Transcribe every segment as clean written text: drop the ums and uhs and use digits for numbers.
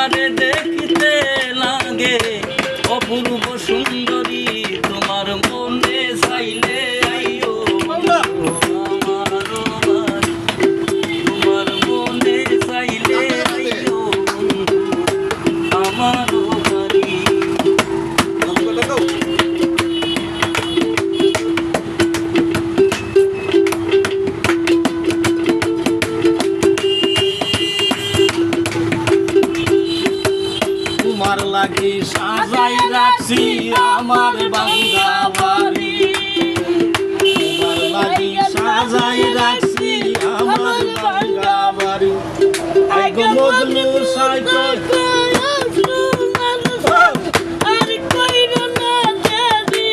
তোমারে দেখতে লাগে অপূর্ব সুন্দরী, তোমার মনে চাইলে আইও আমার বাড়ি, তোমার মনে চাইলে আইও আমার বাড়ি। তোমার লাগি সাজাই রাখছি আমার বাংলা বাড়ি, তোমার লাগি সাজাই রাখছি আমার বাংলা বাড়ি। আইগো মজনু সাইকল আর কইরো না দেরি,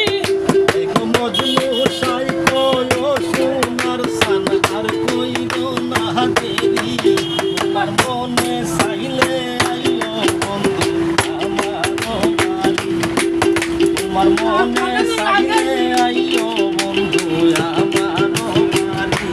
আইগো মজনু সাইকল ও সোনার সান আর কইরো না দেরি, তোমার মনে চাইলে আইও বন্ধু আমার বাড়ি, তোমার মনে চাইলে আইও বন্ধু আমার বাড়ি।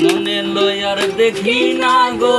মনে লয়ার দেখি না গো